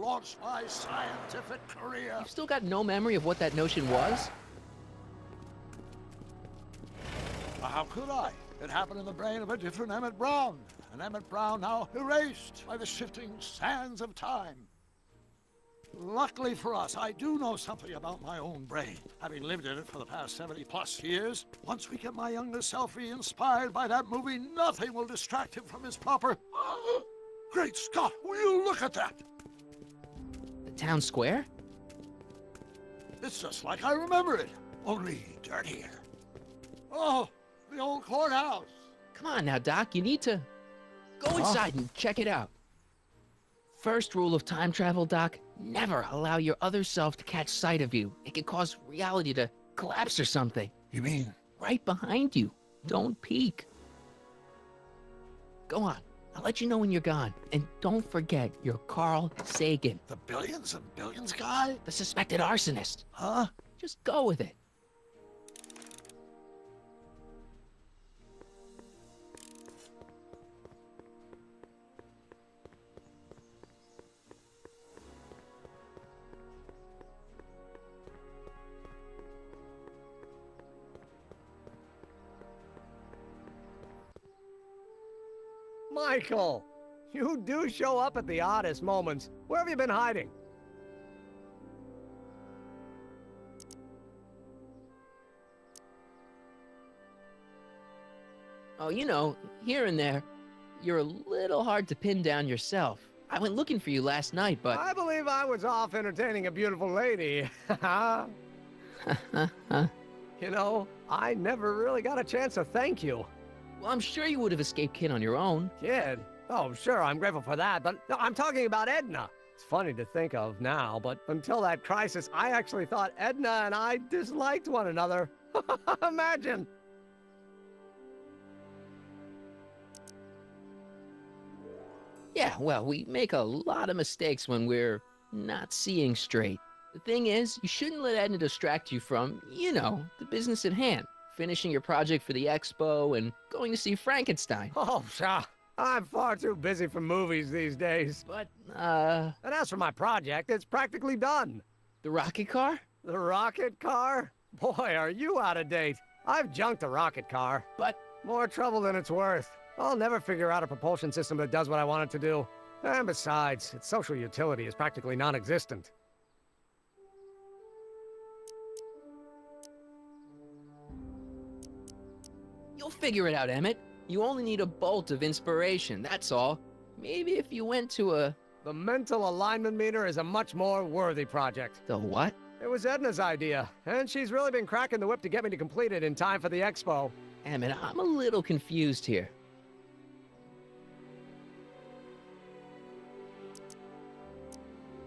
launch my scientific career. You've still got no memory of what that notion was? How could I? It happened in the brain of a different Emmett Brown. An Emmett Brown now erased by the shifting sands of time. Luckily for us, I do know something about my own brain, having lived in it for the past 70+ years. Once we get my younger self re-inspired by that movie, nothing will distract him from his proper... Great Scott, will you look at that? The town square? It's just like I remember it, only dirtier. Oh, the old courthouse. Come on now, Doc, you need to go inside and check it out. First rule of time travel, Doc, never allow your other self to catch sight of you. It can cause reality to collapse or something. You mean? Right behind you. Don't peek. Go on. I'll let you know when you're gone. And don't forget, you're Carl Sagan. The billions and billions guy? The suspected arsonist. Huh? Just go with it. Michael, you do show up at the oddest moments. Where have you been hiding? Oh, you know, here and there, you're a little hard to pin down yourself. I went looking for you last night, but... I believe I was off entertaining a beautiful lady. You know, I never really got a chance to thank you. Well, I'm sure you would have escaped Kid on your own. Kid? Oh, sure, I'm grateful for that, but no, I'm talking about Edna. It's funny to think of now, but until that crisis, I actually thought Edna and I disliked one another. Imagine! Yeah, well, we make a lot of mistakes when we're not seeing straight. The thing is, you shouldn't let Edna distract you from, you know, the business at hand. Finishing your project for the expo and going to see Frankenstein. Oh, pshaw. I'm far too busy for movies these days. But, And as for my project, it's practically done. the rocket car? The rocket car? Boy, are you out of date. I've junked a rocket car. But, More trouble than it's worth. I'll never figure out a propulsion system that does what I want it to do. And besides, its social utility is practically non-existent. you'll figure it out, Emmett. You only need a bolt of inspiration, that's all. Maybe if you went to a... The mental alignment meter is a much more worthy project. The what? It was Edna's idea, and she's really been cracking the whip to get me to complete it in time for the expo. Emmett, I'm a little confused here.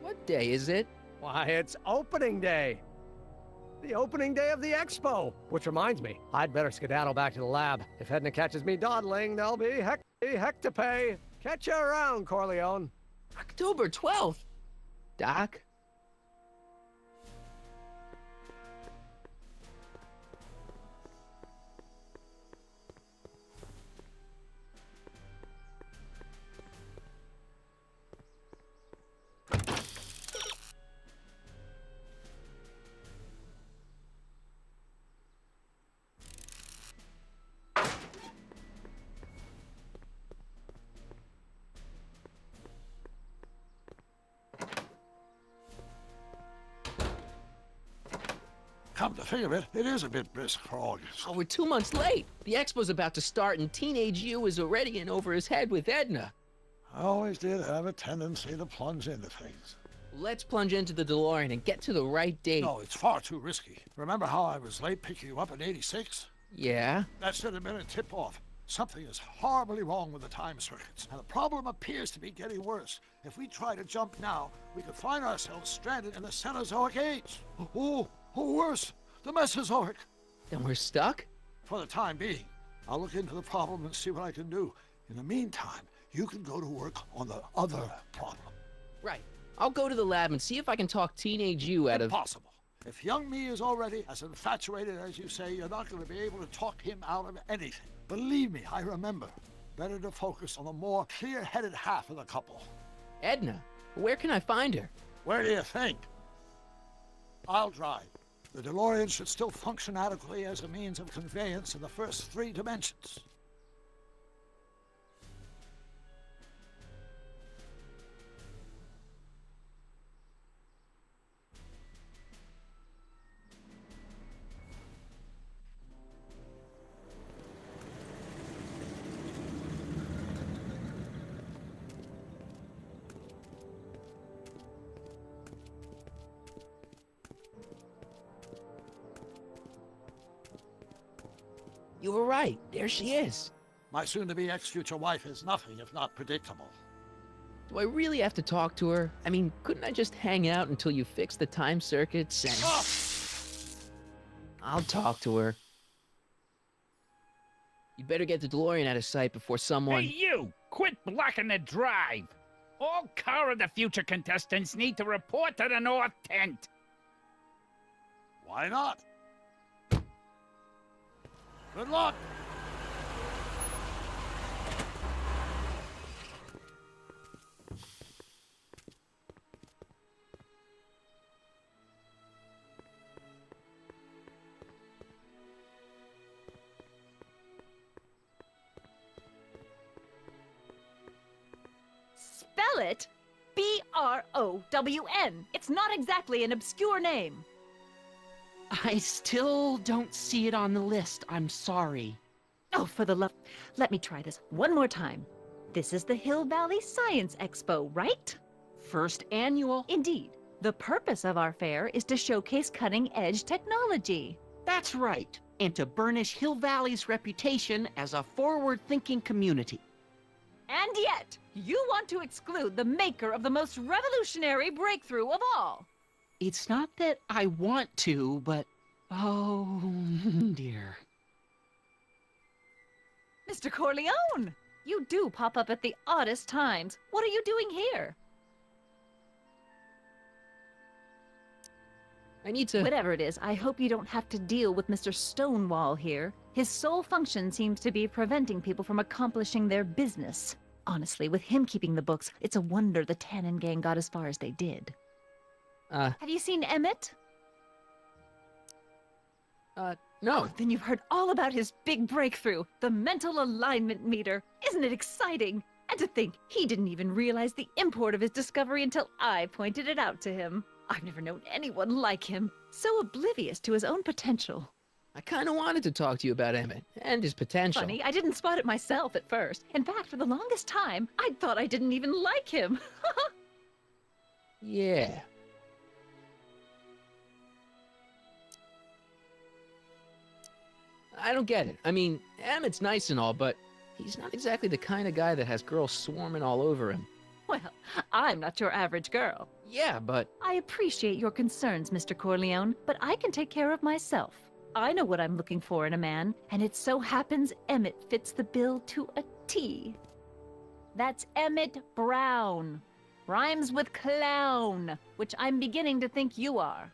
What day is it? Why, it's opening day. The opening day of the expo. Which reminds me, I'd better skedaddle back to the lab. If Edna catches me dawdling, there'll be heck to pay. Catch you around, Corleone. October 12th? Doc? Come to think of it, it is a bit brisk for August. Oh, we're 2 months late. The expo's about to start and Teenage You is already in over his head with Edna. I always did have a tendency to plunge into things. Let's plunge into the DeLorean and get to the right date. No, it's far too risky. Remember how I was late picking you up in '86? Yeah? That should have been a tip-off. Something is horribly wrong with the time circuits, and the problem appears to be getting worse. If we try to jump now, we could find ourselves stranded in the Cenozoic Age. Oh, worse, the Mesozoic. Then we're stuck? For the time being, I'll look into the problem and see what I can do. In the meantime, you can go to work on the other problem. Right. I'll go to the lab and see if I can talk Teenage You out of... Impossible. If young me is already as infatuated as you say, you're not going to be able to talk him out of anything. Believe me, I remember. Better to focus on the more clear-headed half of the couple. Edna. Where can I find her? Where do you think? I'll drive. The DeLorean should still function adequately as a means of conveyance in the first 3 dimensions. You were right. There she is. My soon-to-be ex-future wife is nothing if not predictable. Do I really have to talk to her? I mean, couldn't I just hang out until you fix the time circuits and... Ah! I'll talk to her. You better get the DeLorean out of sight before someone... Hey, you! Quit blocking the drive! All Car of the Future contestants need to report to the North Tent. Why not? Good luck! Spell it B-R-O-W-N. It's not exactly an obscure name. I still don't see it on the list. I'm sorry. Oh, for the love... Let me try this one more time. This is the Hill Valley Science Expo, right? First annual. Indeed. The purpose of our fair is to showcase cutting-edge technology. That's right. And to burnish Hill Valley's reputation as a forward-thinking community. And yet, you want to exclude the maker of the most revolutionary breakthrough of all. It's not that I want to, but... oh, dear. Mr. Corleone! You do pop up at the oddest times. What are you doing here? I need to... Whatever it is, I hope you don't have to deal with Mr. Stonewall here. His sole function seems to be preventing people from accomplishing their business. Honestly, with him keeping the books, it's a wonder the Tannen gang got as far as they did. Have you seen Emmett? No. Oh, then you've heard all about his big breakthrough, the mental alignment meter. Isn't it exciting? And to think, he didn't even realize the import of his discovery until I pointed it out to him. I've never known anyone like him, so oblivious to his own potential. I kind of wanted to talk to you about Emmett and his potential. Funny, I didn't spot it myself at first. In fact, for the longest time, I thought I didn't even like him. Yeah. I don't get it. I mean, Emmett's nice and all, but he's not exactly the kind of guy that has girls swarming all over him. Well, I'm not your average girl. Yeah, but... I appreciate your concerns, Mr. Corleone, but I can take care of myself. I know what I'm looking for in a man, and it so happens Emmett fits the bill to a T. That's Emmett Brown. Rhymes with clown, which I'm beginning to think you are.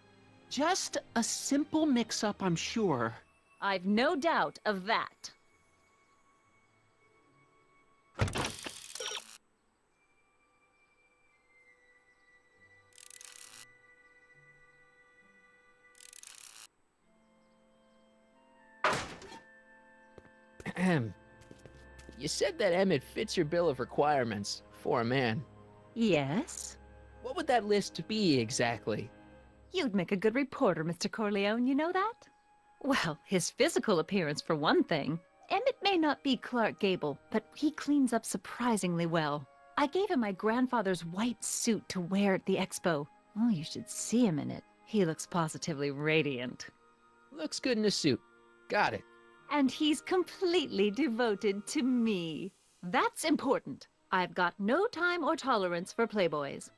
Just a simple mix-up, I'm sure. I've no doubt of that. You said that Emmett fits your bill of requirements for a man. Yes? What would that list be exactly? You'd make a good reporter, Mr. Corleone, you know that? Well, his physical appearance for one thing. Emmett may not be Clark Gable, but he cleans up surprisingly well. I gave him my grandfather's white suit to wear at the expo. Oh, you should see him in it. He looks positively radiant. Looks good in a suit. Got it. And he's completely devoted to me. That's important. I've got no time or tolerance for playboys.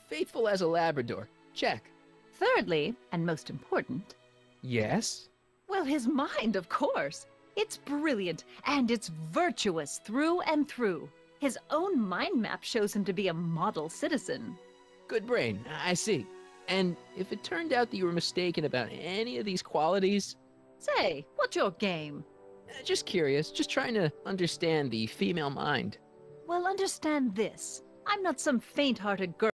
Faithful as a Labrador. Check. Thirdly, and most important... Yes? Well, his mind, of course. It's brilliant, and it's virtuous through and through. His own mind map shows him to be a model citizen. Good brain, I see. And if it turned out that you were mistaken about any of these qualities... Say, what's your game? Just curious, just trying to understand the female mind. Well, understand this. I'm not some faint-hearted girl.